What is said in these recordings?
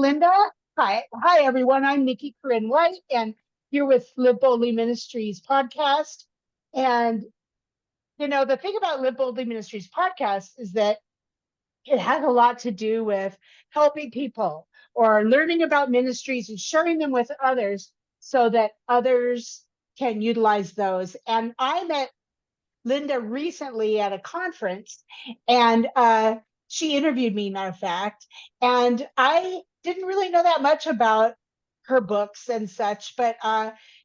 Linda. Hi, everyone. I'm Nicki Corinne White, and here with Live Boldly Ministries podcast. And the thing about Live Boldly Ministries podcast is that it has a lot to do with helping people or learning about ministries and sharing them with others so that others can utilize those. And I met Linda recently at a conference, and she interviewed me, matter of fact, and I didn't really know that much about her books and such, but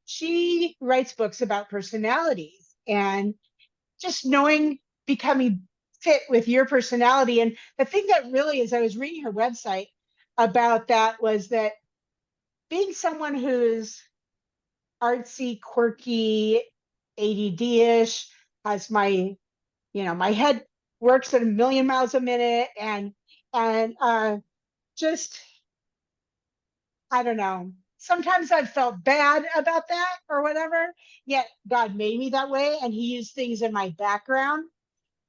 she writes books about personalities and just knowing, becoming fit with your personality. And the thing that really is, I was reading her website about that, was that being someone who's artsy, quirky, ADD-ish, has my head works at a million miles a minute, and just, I don't know. Sometimes I've felt bad about that or whatever. Yet God made me that way, and He used things in my background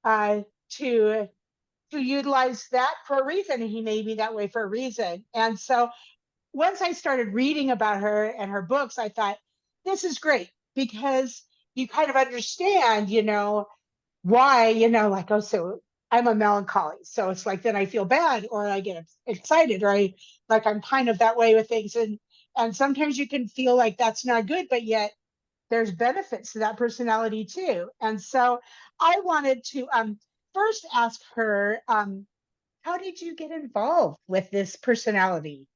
uh, to to utilize that for a reason, and He made me that way for a reason. And so once I started reading about her and her books, I thought, this is great, because you kind of understand, why, like, oh, so I'm a melancholy. So it's like, then I feel bad, or I get excited, or I'm kind of that way with things. And sometimes you can feel like that's not good, but yet there's benefits to that personality too. And so I wanted to first ask her, how did you get involved with this personality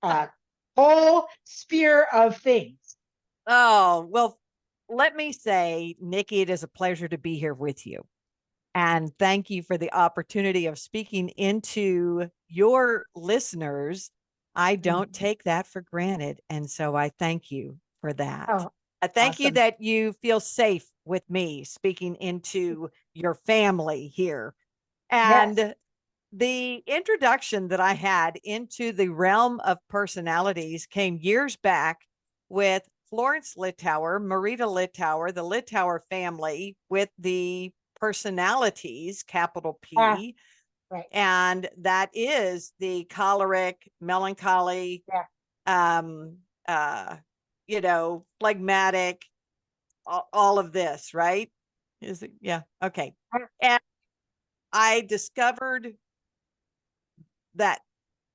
uh, whole sphere of things? Oh, well, let me say, Nicki, it is a pleasure to be here with you. And thank you for the opportunity of speaking into your listeners. I don't take that for granted. And so I thank you for that. Oh, I thank you awesome. that you feel safe with me speaking into your family here. Yes. And the introduction that I had into the realm of personalities came years back with Florence Littauer, Marita Littauer, the Littauer family, with the personalities, capital Ah, P. right. And that is the choleric, melancholy, Yeah. um, uh, phlegmatic, all of this, right? Is it? Yeah. Okay. Ah, And I discovered that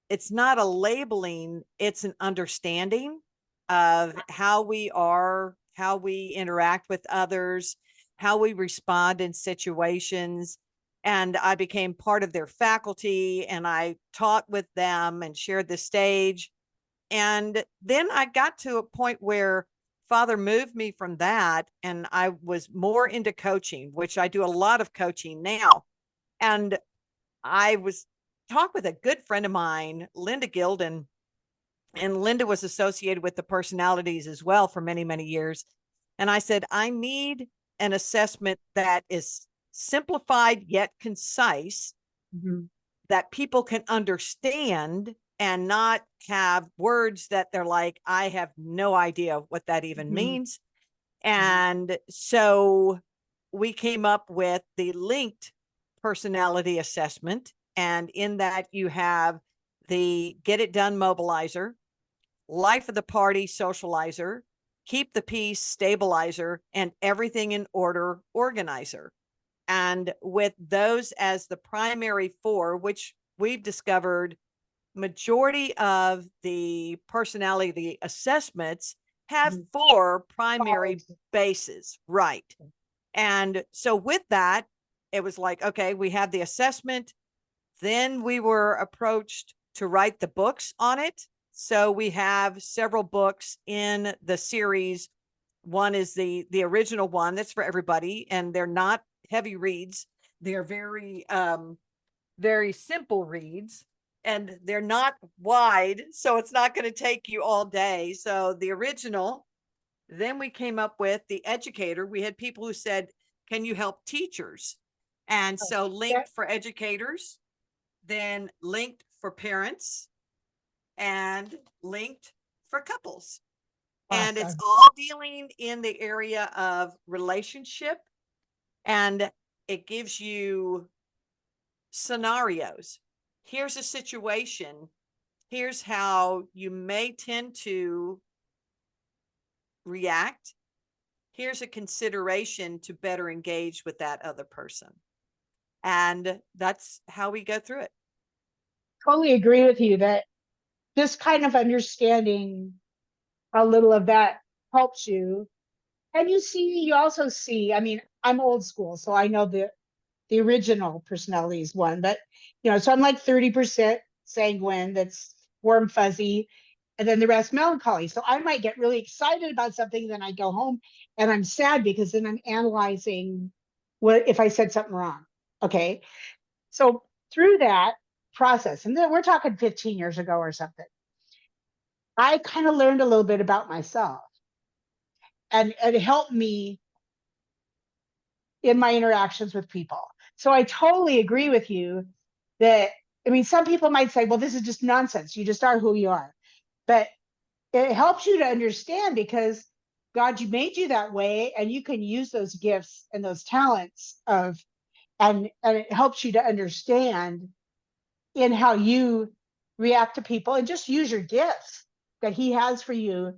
it's not a labeling, it's an understanding of how we are, how we interact with others, how we respond in situations. And I became part of their faculty, and I taught with them and shared the stage. And then I got to a point where Father moved me from that, and I was more into coaching, which I do a lot of coaching now. And I was talk with a good friend of mine, Linda Gilden, and Linda was associated with the personalities as well for many, many years. And I said, I need an assessment that is simplified yet concise, mhm, that people can understand and not have words that they're like, I have no idea what that even mhm, means. mhm. And so we came up with the linked personality assessment. And in that, you have the get it done mobilizer, life of the party socializer, keep the peace stabilizer, and everything in order organizer. And with those as the primary four, which we've discovered majority of the personality assessments have Mhm. four primary Qualities. bases, right? And so with that, it was like, okay, we have the assessment. Then we were approached to write the books on it. So we have several books in the series. One is the original one that's for everybody, and they're not heavy reads. They're very simple reads, and they're not wide, so it's not going to take you all day. So the original. Then we came up with the educator. We had people who said, can you help teachers? And Oh, so yeah. linked for educators, then linked for parents, and linked for couples. And it's Awesome. all dealing in the area of relationship, and it gives you scenarios. Here's a situation. Here's how you may tend to react. Here's a consideration to better engage with that other person. And that's how we go through it. Totally agree with you that this kind of understanding a little of that helps you. And you also see, I mean, I'm old school, so I know the original personality is one, but so I'm like 30% sanguine, that's warm, fuzzy, and then the rest melancholy. So I might get really excited about something, then I go home and I'm sad because then I'm analyzing what if I said something wrong. Okay. So through that process, and then we're talking 15 years ago or something, I kind of learned a little bit about myself, and it helped me in my interactions with people. So I totally agree with you that, I mean, some people might say, well, this is just nonsense. You just are who you are. But it helps you to understand because God, you made you that way, and you can use those gifts and those talents and it helps you to understand in how you react to people, and just use your gifts that he has for you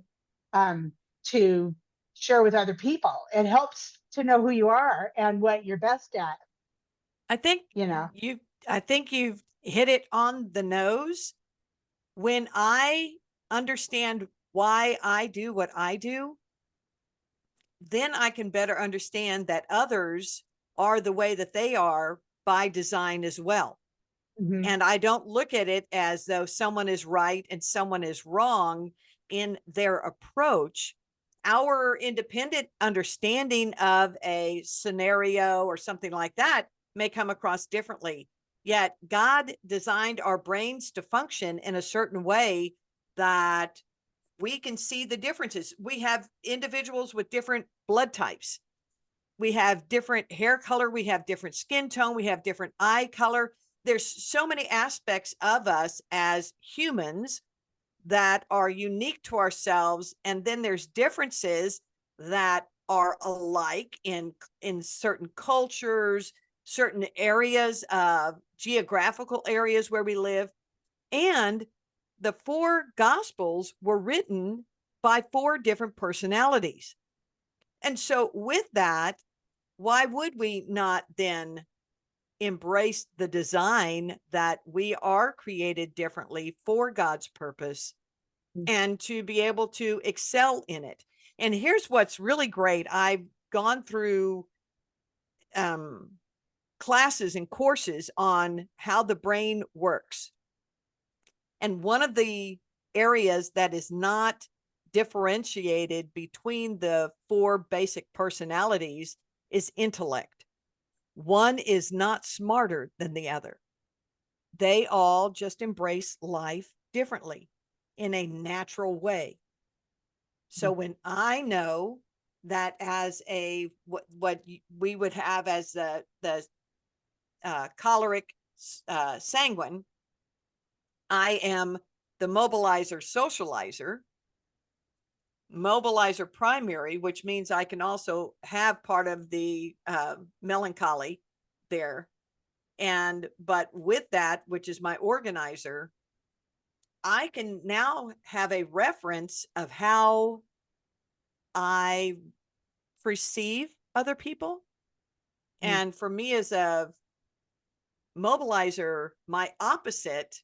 um, to share with other people. It helps to know who you are and what you're best at. I think You know, I think you've hit it on the nose. When I understand why I do what I do, then I can better understand that others are the way that they are by design as well. mm-hmm. And I don't look at it as though someone is right and someone is wrong in their approach. Our independent understanding of a scenario or something like that may come across differently. Yet God designed our brains to function in a certain way that we can see the differences. We have individuals with different blood types. We have different hair color. We have different skin tone. We have different eye color. There's so many aspects of us as humans that are unique to ourselves. And then there's differences that are alike in certain cultures, certain areas of geographical areas where we live. And the four gospels were written by four different personalities. And so with that, why would we not then embrace the design that we are created differently for God's purpose and to be able to excel in it? And here's what's really great. I've gone through classes and courses on how the brain works. And one of the areas that is not differentiated between the four basic personalities is intellect. One is not smarter than the other. They all just embrace life differently in a natural way. So when I know that as a what we would have as the choleric sanguine, I am the mobilizer primary, which means I can also have part of the melancholy there. But with that, which is my organizer, I can now have a reference of how I perceive other people. And for me as a mobilizer, my opposite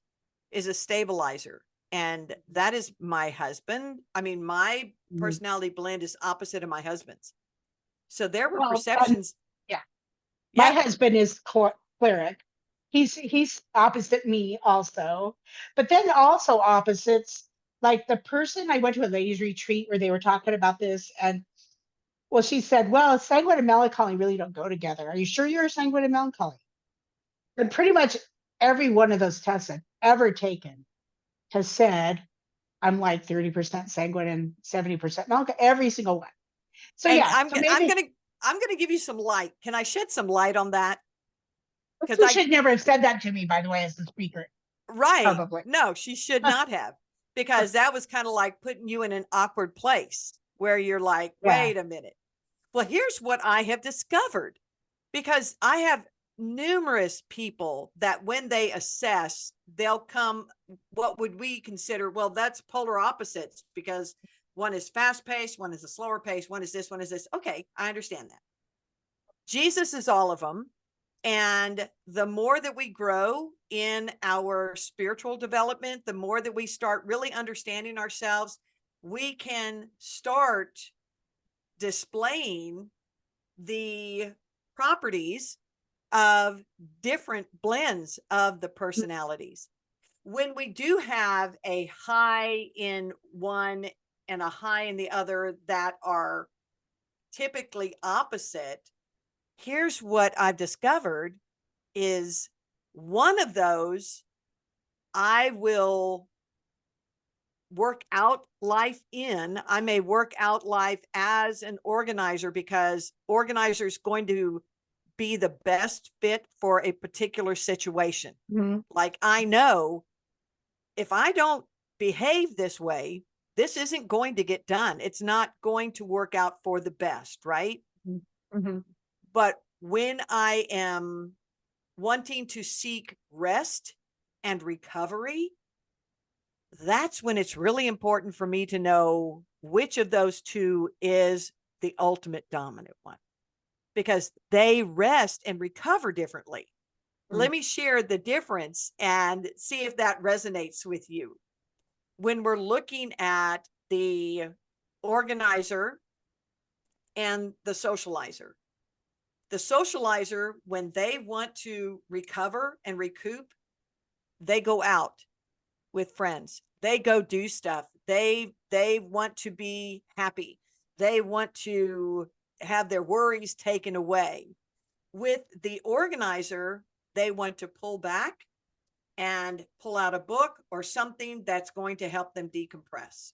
is a stabilizer. And that is my husband. I mean, my personality blend is opposite of my husband's. So there were perceptions. Yeah. My husband is cleric. He's opposite me also. But then also opposites, like the person, I went to a ladies retreat where they were talking about this, and well, she said, well, sanguine and melancholy really don't go together. Are you sure you're a sanguine and melancholy? And pretty much every one of those tests I've ever taken has said I'm like 30% sanguine and 70% melancholy, every single one. So And yeah, so maybe I'm gonna give you some light. Can I shed some light on that? Because she should never have said that to me, by the way, as the speaker. right. Probably. No, she should not have, because that was kind of like putting you in an awkward place where you're like, Yeah. wait a minute. Well, here's what I have discovered, because I have numerous people that when they assess, they'll come, what would we consider? Well, that's polar opposites, because one is fast paced, one is a slower pace, one is this, one is this. Okay, I understand that. Jesus is all of them. And the more that we grow in our spiritual development, the more that we start really understanding ourselves, we can start displaying the properties of different blends of the personalities. When we do have a high in one and a high in the other that are typically opposite, here's what I've discovered is one of those I will work out life in. I may work out life as an organizer, because organizer is going to be the best fit for a particular situation. Mhm. Like, I know if I don't behave this way, this isn't going to get done. It's not going to work out for the best, right? Mhm. But when I am wanting to seek rest and recovery, that's when it's really important for me to know which of those two is the ultimate dominant one, because they rest and recover differently. Let me share the difference and see if that resonates with you. When we're looking at the organizer and the socializer, when they want to recover and recoup, they go out with friends. They go do stuff. They want to be happy. They want to have their worries taken away. With the organizer, they want to pull back and pull out a book or something that's going to help them decompress.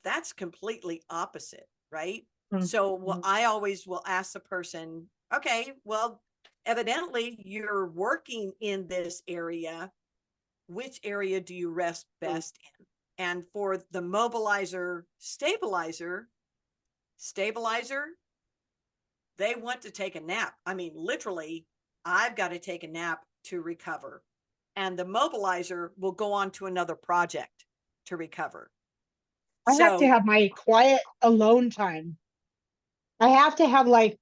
That's completely opposite, right? So I always will ask the person, okay, well, evidently you're working in this area. Which area do you rest best in? And for the mobilizer, stabilizer, they want to take a nap. I mean, literally, I've got to take a nap to recover. And the mobilizer will go on to another project to recover. I have to have my quiet alone time. I have to have like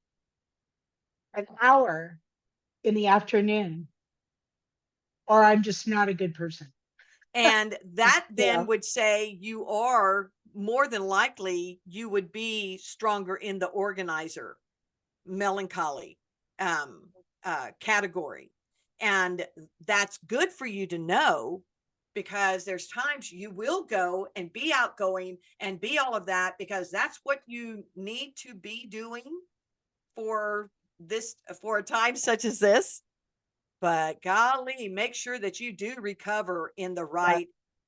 an hour in the afternoon, or I'm just not a good person. And that then Yeah. would say you are more than likely, you would be stronger in the organizer, melancholy category. And that's good for you to know, because there's times you will go and be outgoing and be all of that, because that's what you need to be doing for this, for a time such as this. But golly, make sure that you do recover in the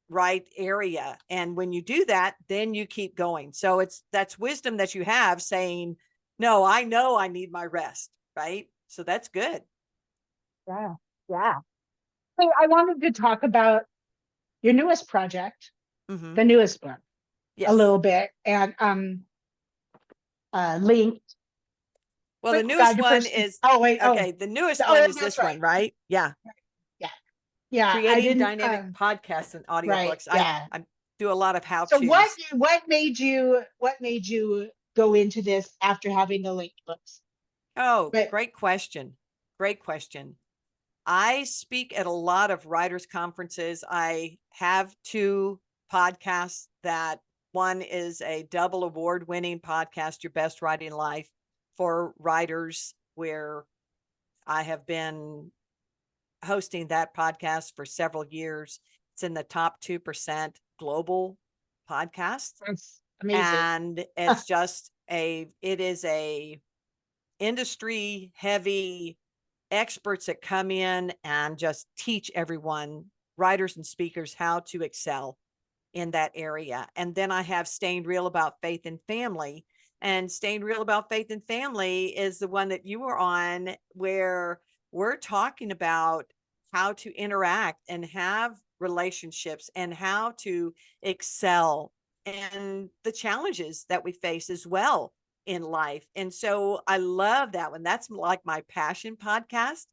right area. And when you do that, then you keep going. So that's wisdom that you have, saying, no, I know I need my rest, right? So that's good. Yeah. Yeah. So I wanted to talk about your newest project, Mm-hmm. the newest book, a Yes. little bit, and linked. Well, Quick the newest guide to one person. is, Oh wait. okay, the newest one is That's this right. one, right? Yeah. Yeah. Yeah. I Creating didn't. dynamic podcasts and Right. audiobooks. Yeah. I do a lot of So how-tos. what made you go into this after having the linked books? Oh, But great question. Great question. I speak at a lot of writers' conferences. I have two podcasts. That one is a double award-winning podcast, Your Best Writing Life, for writers, where I have been hosting that podcast for several years. It's in the top 2% global podcast. that's amazing. And it's just it is a industry heavy experts that come in and just teach everyone, writers and speakers, how to excel in that area. And then I have Staying Real About Faith and Family. And Staying Real About Faith and Family is the one that you were on, where we're talking about how to interact and have relationships and how to excel, and the challenges that we face as well in life. And so I love that one. That's like my passion podcast.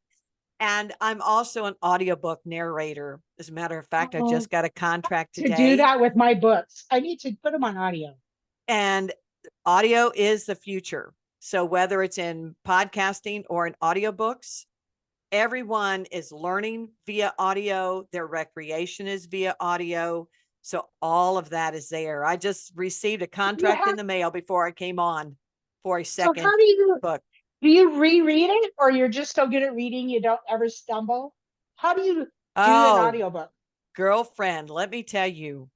And I'm also an audiobook narrator. As a matter of fact, I Oh, just got a contract to do today, that with my books. I need to put them on audio. and audio is the future. So whether it's in podcasting or in audiobooks, everyone is learning via audio. Their recreation is via audio. So all of that is there. I just received a You contract in have, the mail before I came on for a so second how book. do you reread it, or you're just so good at reading you don't ever stumble? How do you do an Oh, audiobook? girlfriend, let me tell you,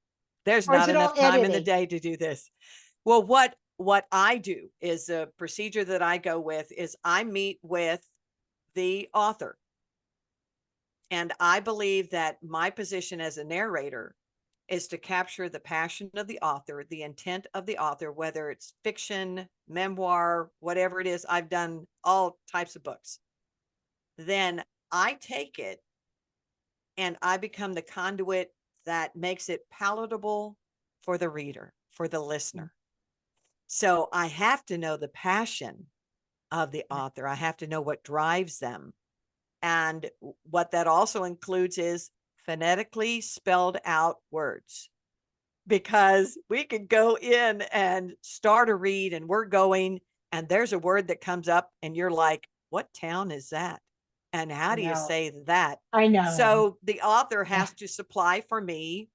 there's Or is not it all enough time in the editing? day to do this. Well, what I do is a procedure that I go with is I meet with the author. And I believe that my position as a narrator is to capture the passion of the author, the intent of the author, whether it's fiction, memoir, whatever it is. I've done all types of books. Then I take it and I become the conduit that makes it palatable for the reader, for the listener. So I have to know the passion of the author. I have to know what drives them. And what that also includes is phonetically spelled out words, because we could go in and start a read and we're going, and there's a word that comes up and you're like, what town is that? And how I do you know. say that? I know. So the author Yeah. has to supply for me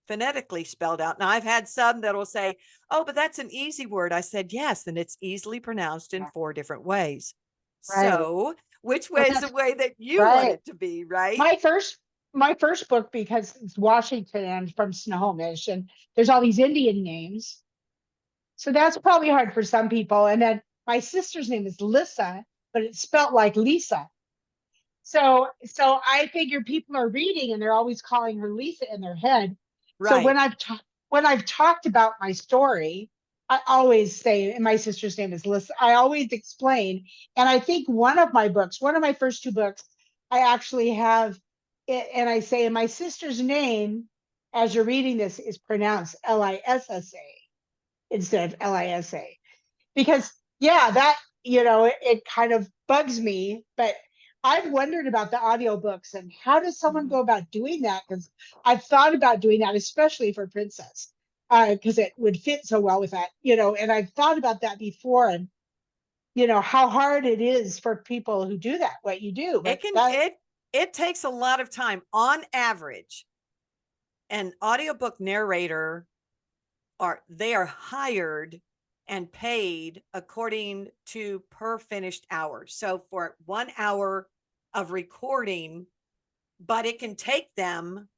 phonetically spelled out. Now I've had some that'll say, oh, but that's an easy word. I said, yes, and it's easily pronounced in Yeah. 4 different ways. Right. So which Well, way is the that's way that you want right. it to be, right? My first my first book, because it's Washington and I'm from Snohomish, and there's all these Indian names. So that's probably hard for some people. And then my sister's name is Lissa, but it's spelt like Lisa. So I figure people are reading and they're always calling her Lisa in their head. So Right. when I've talked about my story, I always say, and my sister's name is Lisa. I always explain, and I think one of my books, one of my first 2 books, I actually have it, and I say, and my sister's name, as you're reading this, is pronounced Lissa instead of Lisa, because yeah, that, it kind of bugs me. But I've wondered about the audiobooks and how does someone Mhm. go about doing that, because I've thought about doing that, especially for Princess, because it would fit so well with that, and I've thought about that before, and how hard it is for people who do that, what you do. It But can that, it takes a lot of time. On average, an audiobook narrator they are hired and paid according to per finished hour. So for 1 hour of recording, but it can take them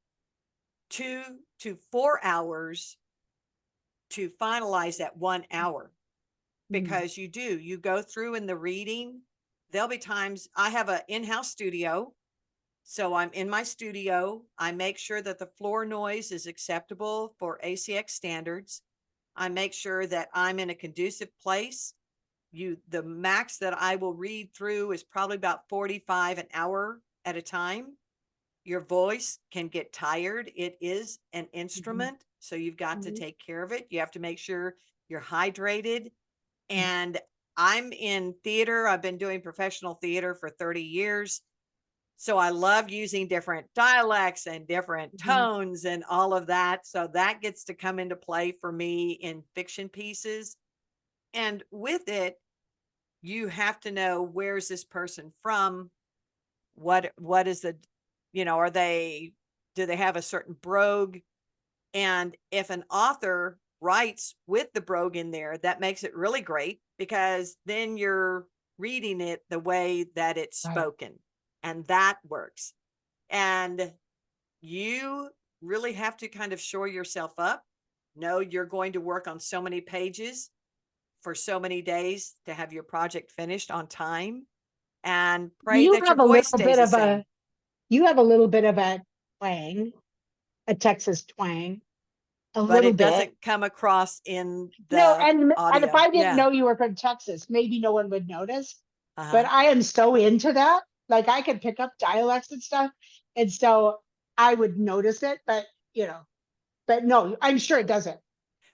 2 to 4 hours to finalize that 1 hour, mm, because you go through in the reading. There'll be times I have an in-house studio. So I'm in my studio. I make sure that the floor noise is acceptable for ACX standards. I make sure that I'm in a conducive place. The max that I will read through is probably about 45 an hour at a time. Your voice can get tired. It is an mhm, instrument, so you've got to mhm, take care of it. You have to make sure you're hydrated. mhm, And I'm in theater. I've been doing professional theater for 30 years. So I love using different dialects and different mhm. tones and all of that. So that gets to come into play for me in fiction pieces. And with it, you have to know, where's this person from? What is the, are they, do they have a certain brogue? And if an author writes with the brogue in there, that makes it really great, because then you're reading it the way that it's Right. spoken, and that works. And you really have to kind of shore yourself up. Know you're going to work on so many pages for so many days to have your project finished on time, and pray You that your have a voice little stays bit the of same. a you have a little bit of a twang, a Texas twang, a But little it bit. doesn't come across in No, the and if audio. I didn't Yeah. know you were from Texas, maybe no one would notice. But Uh-huh. I am so into that. Like I can pick up dialects and stuff. And so I would notice it, but but no, I'm sure it doesn't.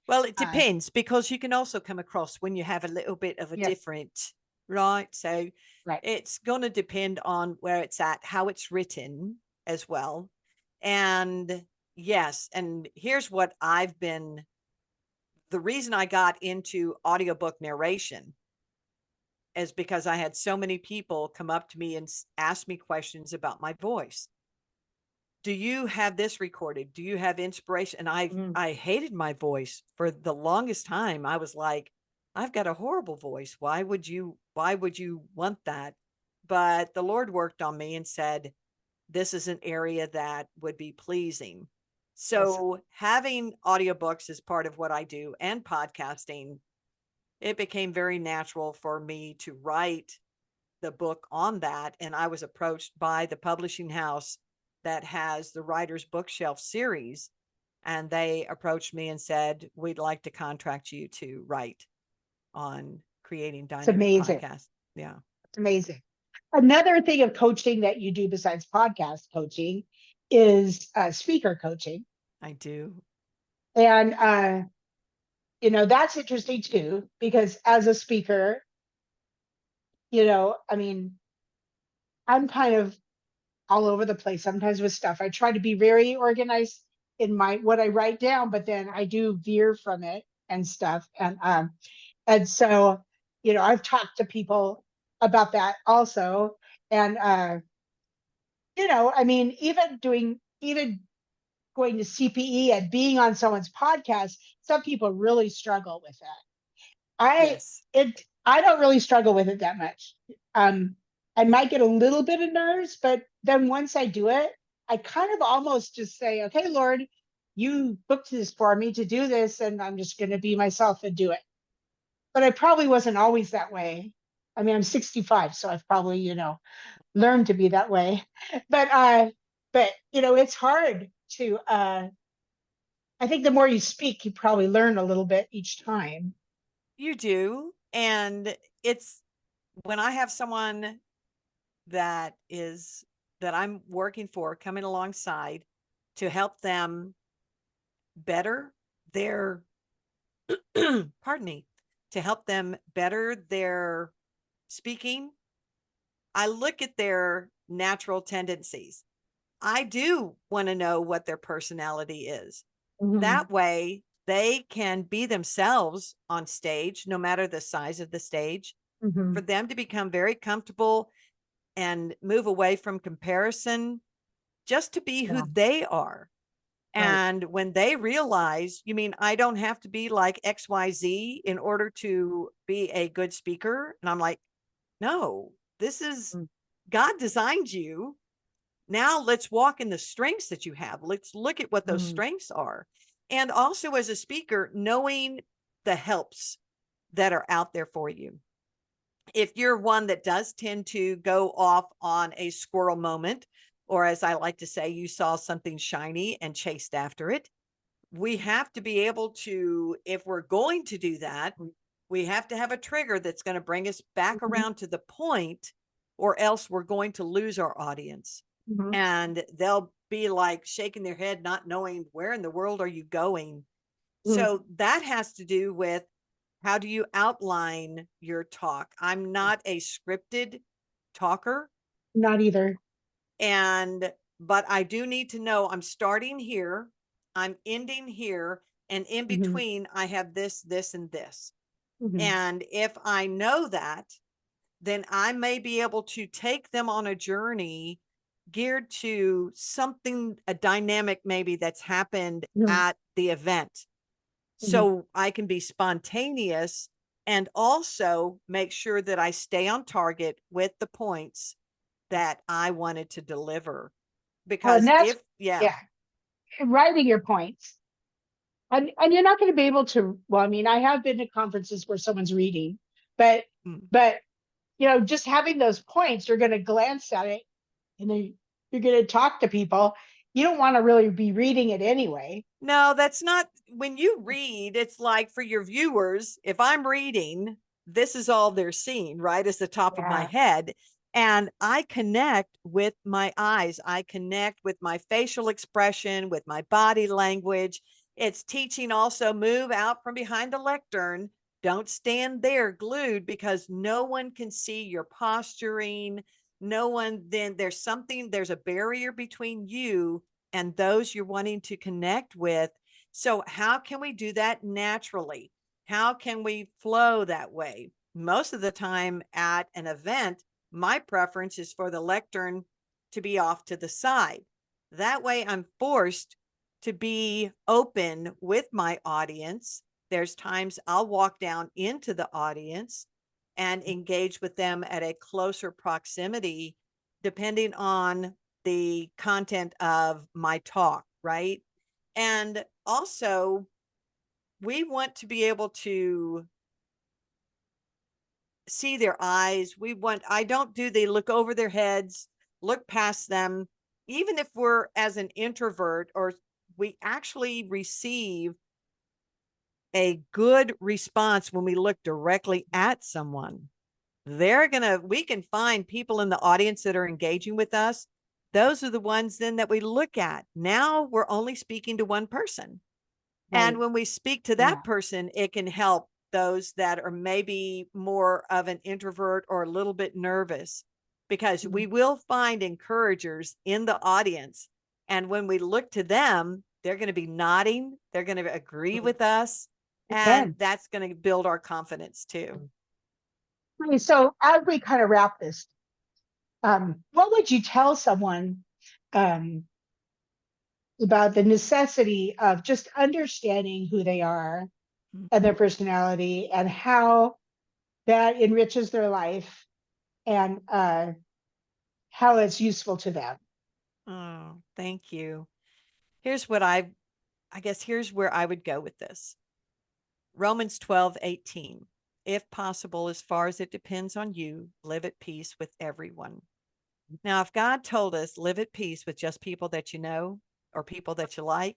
Well, it Uh, depends, because you can also come across when you have a little bit of a yes, different, right? So right. it's going to depend on where it's at, how it's written as well. And yes, and here's what the reason I got into audiobook narration is because I had so many people come up to me and ask me questions about my voice. Do you have this recorded? Do you have inspiration? And Mhm. I hated my voice for the longest time. I was like, I've got a horrible voice. Why would you want that? But the Lord worked on me and said, this is an area that would be pleasing. Yes, So having audiobooks as part of what I do and podcasting, it became very natural for me to write the book on that. And I was approached by the publishing house that has the Writer's Bookshelf series. And they approached me and said, we'd like to contract you to write on creating it's dynamic amazing. podcasts. Yeah, It's amazing. Another thing of coaching that you do besides podcast coaching is speaker coaching. I do. And, that's interesting too, because as a speaker, I mean, I'm kind of all over the place sometimes with stuff. I try to be very organized in what I write down, but then I do veer from it and stuff. And so, I've talked to people about that also. And I mean, even going to CPE and being on someone's podcast, some people really struggle with that. I Yes. I don't really struggle with it that much. Um, I might get a little bit of nerves, but then once I do it, I kind of almost just say, okay, Lord, you booked this for me to do this, and I'm just going to be myself and do it. But I probably wasn't always that way. I mean, I'm 65, so I've probably, learned to be that way. But it's hard to I think the more you speak, you probably learn a little bit each time. You do. And it's when I have someone that is that I'm working for coming alongside to help them better their pardon me, to help them better their speaking, I look at their natural tendencies. I do want to know what their personality is. Mhm, That way they can be themselves on stage, no matter the size of the stage, for mhm. them to become very comfortable and move away from comparison, just to be who Yeah, they are. right. And when they realize, you mean I don't have to be like XYZ in order to be a good speaker? And I'm like, no, this is Mm, God designed you. Now let's walk in the strengths that you have. Let's look at what those mm, strengths are. And also, as a speaker, knowing the helps that are out there for you. If you're one that does tend to go off on a squirrel moment, or as I like to say, you saw something shiny and chased after it, we have to be able to, if we're going to do that, mm, we have to have a trigger that's going to bring us back mhm, around to the point, or else we're going to lose our audience. mhm, And they'll be like shaking their head, not knowing where in the world are you going. mm. So that has to do with how do you outline your talk? I'm not a scripted talker, Not either. but I do need to know I'm starting here, I'm ending here, and in Mhm, between I have this, this, and this. mhm. And if I know that, then I may be able to take them on a journey geared to something, a dynamic maybe that's happened Mhm, at the event. mhm. So I can be spontaneous and also make sure that I stay on target with the points that I wanted to deliver. Well, and Because that's, if, yeah, yeah, writing your points. And you're not going to be able to, well, I mean, I have been to conferences where someone's reading, but mm, but just having those points, you're going to glance at it and then you're going to talk to people. You don't want to really be reading it anyway. no, that's not when you read, it's like for your viewers, if I'm reading, this is all they're seeing, right? As the top of my Yeah. head. And I connect with my eyes, I connect with my facial expression, with my body language. It's teaching also move out from behind the lectern. Don't stand there glued, because no one can see your posturing. No one, then there's a barrier between you and those you're wanting to connect with. So how can we do that naturally? How can we flow that way? Most of the time at an event, my preference is for the lectern to be off to the side. That way I'm forced to be open with my audience. There's times I'll walk down into the audience and engage with them at a closer proximity, depending on the content of my talk, right? And also, we want to be able to see their eyes. I don't do the look over their heads, look past them. Even if we're as an introvert, or we actually receive a good response when we look directly at someone. We can find people in the audience that are engaging with us. Those are the ones then that we look at. Now we're only speaking to one person. And when we speak to that person, it can help those that are maybe more of an introvert or a little bit nervous, because we will find encouragers in the audience. And when we look to them, they're going to be nodding. They're going to agree with us. And that's going to build our confidence too. Okay, so as we kind of wrap this, what would you tell someone about the necessity of just understanding who they are and their personality, and how that enriches their life, and how it's useful to them? Oh, thank you. Here's what here's where I would go with this. Romans 12:18. If possible, as far as it depends on you, live at peace with everyone. Now, if God told us live at peace with just people that you know or people that you like,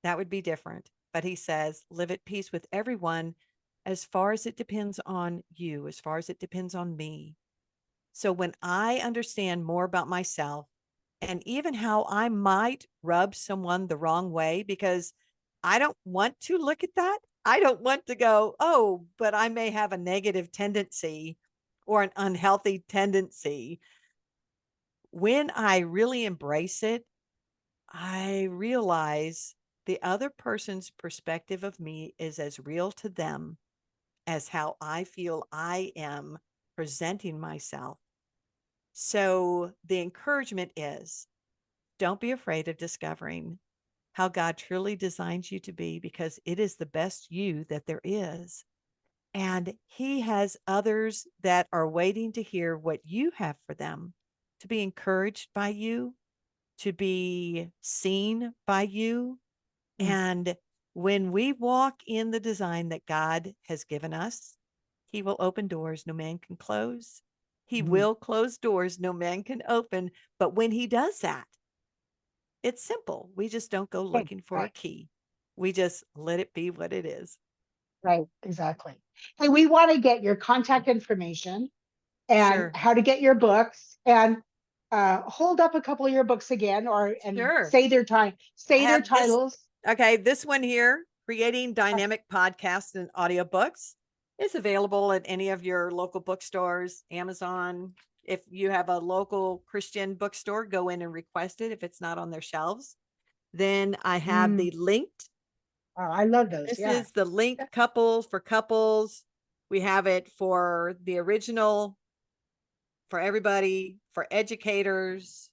that would be different. But he says, live at peace with everyone as far as it depends on you, as far as it depends on me. So when I understand more about myself, and even how I might rub someone the wrong way, because I don't want to look at that. I don't want to go, oh, but I may have a negative tendency or an unhealthy tendency. When I really embrace it, I realize the other person's perspective of me is as real to them as how I feel I am presenting myself. So the encouragement is, don't be afraid of discovering how God truly designs you to be, because it is the best you that there is. And he has others that are waiting to hear what you have for them, to be encouraged by you, to be seen by you. And when we walk in the design that God has given us, he will open doors no man can close. He will close doors no man can open. But when he does that, it's simple. We just don't go looking for a key. We just let it be what it is. Right, exactly. Hey, we want to get your contact information and Sure. how to get your books, and hold up a couple of your books again, and Sure. say their I have this. titles. Okay, this one here, Creating Dynamic Podcasts and Audiobooks, is available at any of your local bookstores, Amazon. If you have a local Christian bookstore, go in and request it if it's not on their shelves. Then I have the linked. Oh, I love those. This Yeah. is the linked couples for couples. We have it for the original, for everybody, for educators,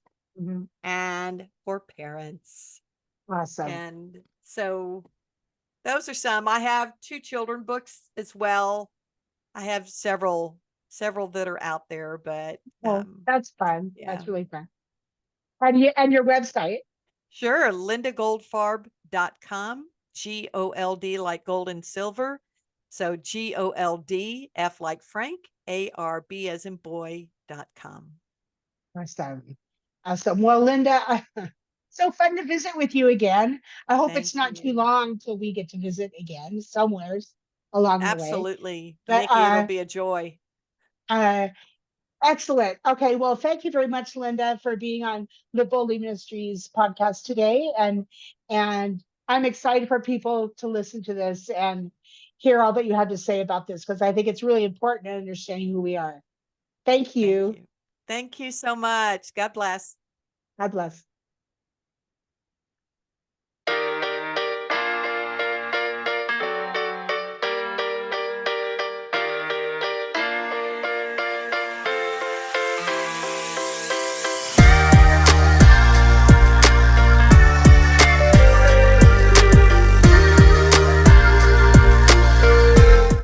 and for parents. Awesome. And so those are some. I have 2 children books as well. I have several that are out there, but that's fun. yeah. That's really fun. And your website? Sure, lindagoldfarb.com, GOLD like gold and silver. So GOLD, F like Frank, ARB as in boy.com. Awesome. Awesome. Well, Linda, so fun to visit with you again. I hope it's not too long till we get to visit again somewheres along the way. Absolutely. But Nicki, it'll be a joy. Excellent. Okay. Well, thank you very much, Linda, for being on the Boldly Ministries podcast today, and I'm excited for people to listen to this and hear all that you have to say about this, because I think it's really important in understanding who we are. Thank Thank you. you. Thank you so much. God bless. God bless.